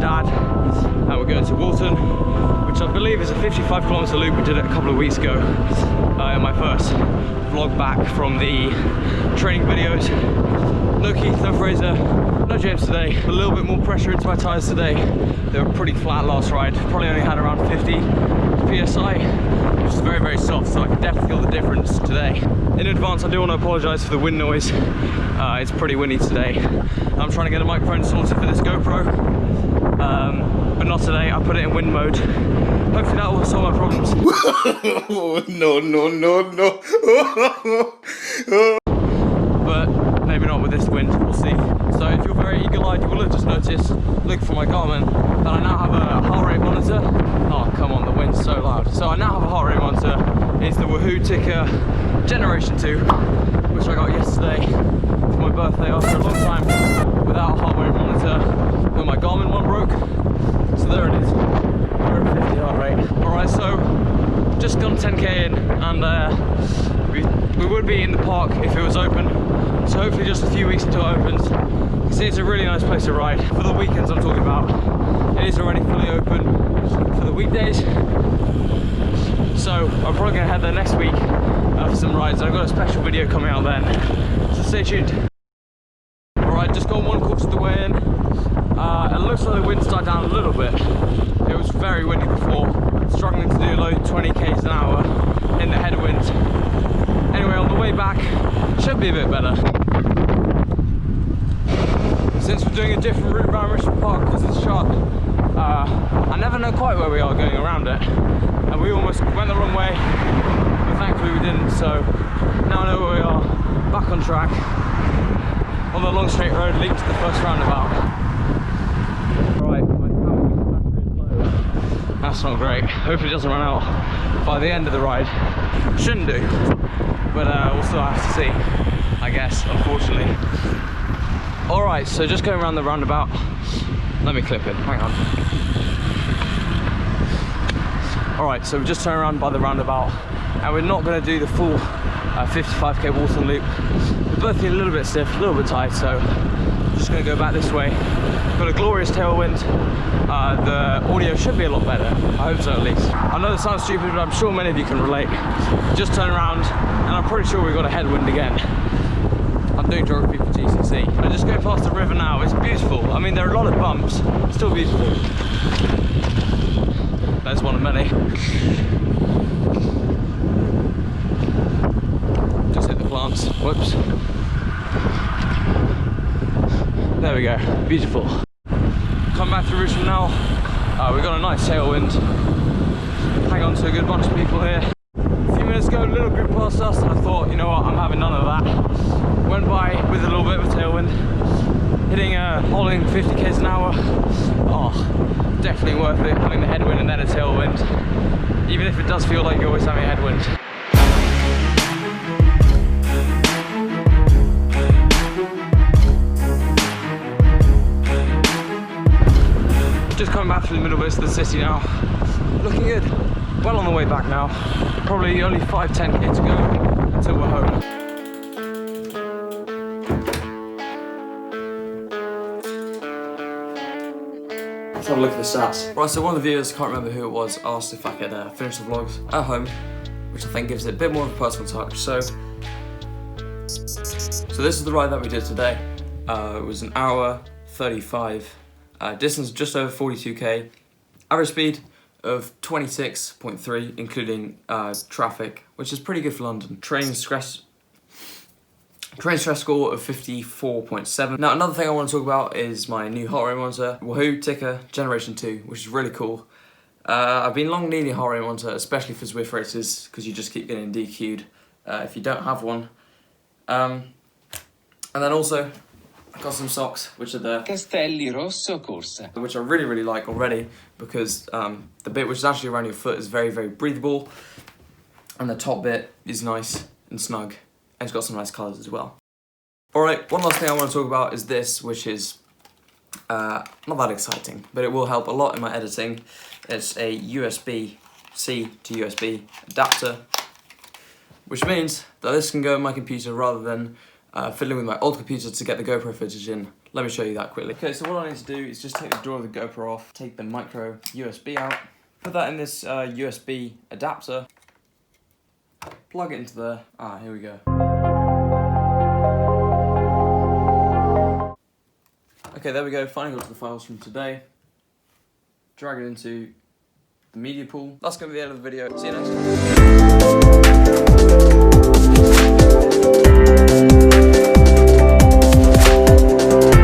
dad, and we're going to Walton, which I believe is a 55-kilometer loop. We did it a couple of weeks ago in my first vlog back from the training videos. No Keith, no Fraser, no James today. A little bit more pressure into my tyres today. They were pretty flat last ride. Probably only had around 50 PSI, which is very, very soft, so I can definitely feel the difference today. In advance, I do want to apologise for the wind noise. It's pretty windy today. I'm trying to get a microphone sorted for this GoPro, but not today. I put it in wind mode. Hopefully that will solve my problems. No. But maybe not with this wind, we'll see. So if you're very eagle-eyed, you will have just noticed, look for my Garmin, that I now have a heart rate monitor. Oh, come on, the wind's so loud. So I now have a heart rate monitor. It's the Wahoo Tickr Generation 2, which I got yesterday for my birthday after a long time without a heart rate monitor, when my Garmin one broke. So there it is, we're at 50 heart rate. Alright, so just gone 10k in, and we would be in the park if it was open. So hopefully just a few weeks until it opens. You can see it's a really nice place to ride. For the weekends I'm talking about, it is already fully open for the weekdays. So I'm probably going to head there next week for some rides. I've got a special video coming out then, so stay tuned. Alright, just got one course of the way in. It looks like the wind died down a little bit. It was very windy before, struggling to do low 20 k's an hour in the headwind. Anyway, on the way back, should be a bit better. Since we're doing a different route around Richmond Park because it's shot, I never know quite where we are going around it. And we almost went the wrong way, but thankfully we didn't, so now I know where we are, back on track, on the long straight road leading to the first roundabout. Right, my battery is low. That's not great. Hopefully it doesn't run out by the end of the ride. Shouldn't do, but we'll still have to see, I guess, unfortunately. Alright, so just going around the roundabout. Let me clip it, hang on. Alright, so we've just turned around by the roundabout, and we're not going to do the full 55k Walton loop. We're both feeling a little bit stiff, a little bit tired, so I'm just going to go back this way. Got a glorious tailwind. The audio should be a lot better, I hope so at least. I know this sounds stupid, but I'm sure many of you can relate. Just turn around, and I'm pretty sure we've got a headwind again. I'm doing geography for GCC. I'm just going past the river now. It's beautiful. I mean, there are a lot of bumps, still beautiful. There's one of many. Just hit the plants. Whoops. There we go. Beautiful. Come back to Richmond now. We've got a nice tailwind. Hang on to a good bunch of people here. A few minutes ago, a little group passed us, and I thought, you know what, I'm having none of that. Went by with a little bit of a tailwind, hitting holding 50 k's an hour. Oh, definitely worth it, having the headwind and then a tailwind, even if it does feel like you're always having a headwind. Just coming back through the middle bits of the city now, looking good. Well on the way back now, probably only 5–10k to go until we're home. Let's have a look at the stats. Right, so one of the viewers, can't remember who it was, asked if I could finish the vlogs at home, which I think gives it a bit more of a personal touch. So this is the ride that we did today. It was an hour 35, distance just over 42k, average speed of 26.3, including traffic, which is pretty good for London. Train stress score of 54.7. Now, another thing I want to talk about is my new heart rate monitor, Wahoo Tickr Generation 2, which is really cool. I've been long needing a heart rate monitor, especially for Zwift races, because you just keep getting DQ'd if you don't have one. And then also, I got some socks, which are the Castelli Rosso Corsa, which I really, really like already, because the bit which is actually around your foot is very, very breathable, and the top bit is nice and snug. And it's got some nice colours as well. Alright, one last thing I want to talk about is this, which is not that exciting, but it will help a lot in my editing. It's a USB-C to USB adapter, which means that this can go in my computer rather than fiddling with my old computer to get the GoPro footage in Let me show you that quickly. Okay, so what I need to do is just take the door of the GoPro off, take the micro USB out, put that in this USB adapter, plug it into there. Here we go. Okay, there we go. Finally got to the files from today. Drag it into the media pool. That's going to be the end of the video. See you next time.